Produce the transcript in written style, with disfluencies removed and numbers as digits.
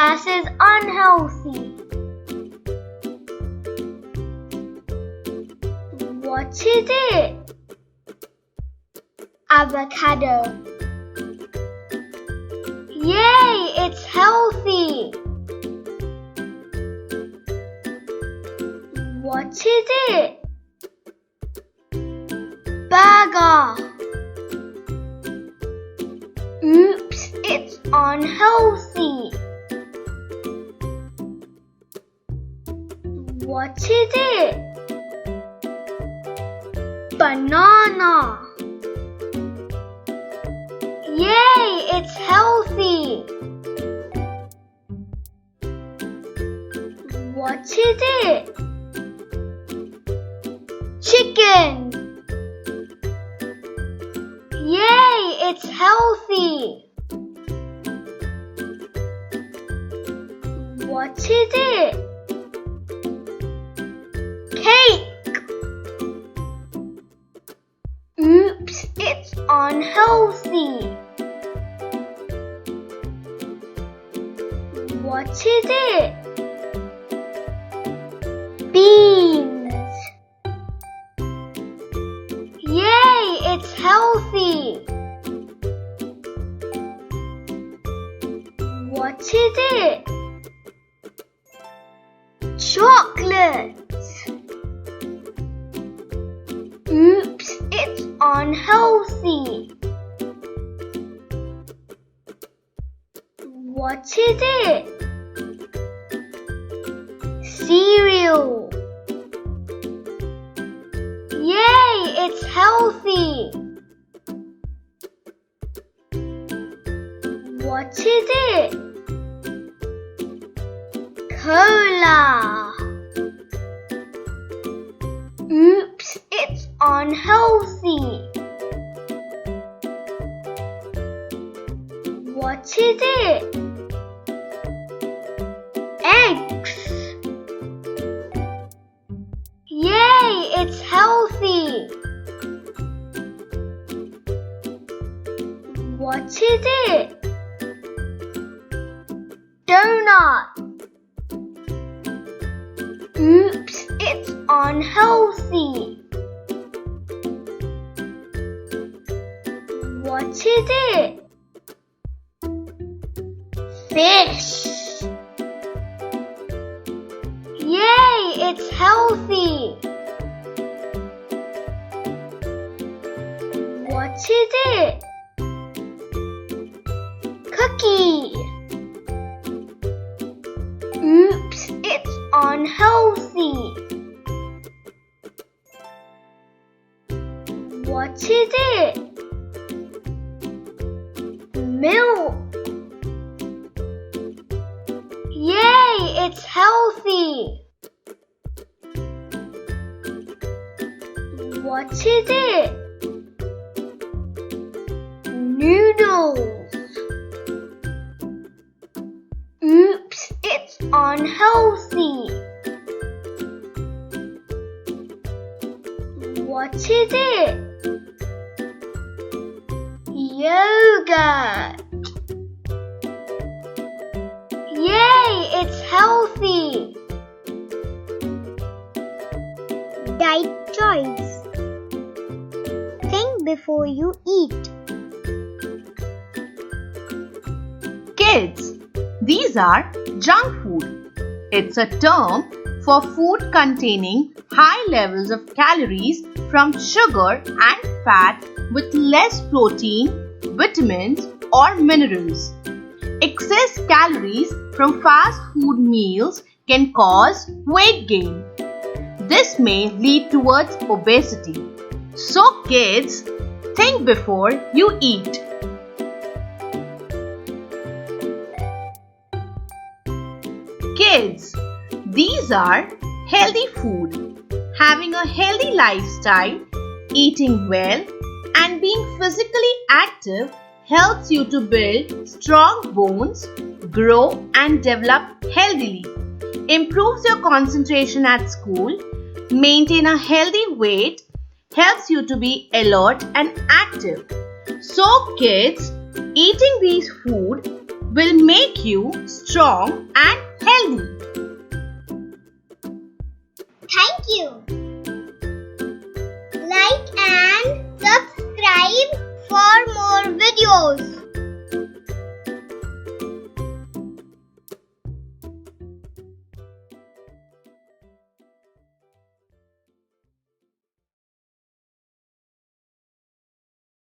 Grass is unhealthy. What is it? Avocado. Yay, it's healthy. What is it? Burger. Oops, it's unhealthy. What is it? Banana. Yay, it's healthy. What is it? Chicken. Yay, it's healthy. What is it? Cake. Oops, it's unhealthy. What is it? Beans. Yay, it's healthy. What is it? Chocolates. Oops, it's unhealthy. What is it? Cereal. Yay, it's healthy. What is it? Cola. Oops, it's unhealthy. What is it? Eggs. Yay, it's healthy. What is it? Donut. Oops, it's unhealthy. What is it? Fish. Yay, it's healthy. What is it? Cookie. Oops, it's unhealthy. What is it? Milk. Yay, it's healthy. What is it? Noodles. Oops, it's unhealthy. What is it? Yogurt. Yay, it's healthy. Diet choice. Think before you eat. Kids, these are junk food. It's a term for food containing high levels of calories from sugar and fat with less protein, vitamins or minerals. Excess calories from fast food meals can cause weight gain. This may lead towards obesity. So kids, think before you eat. Kids, these are healthy food. Having a healthy lifestyle, eating well and being physically active helps you to build strong bones, grow and develop healthily, improves your concentration at school, maintain a healthy weight, helps you to be alert and active. So kids, eating these food will make you strong and healthy. Thank you.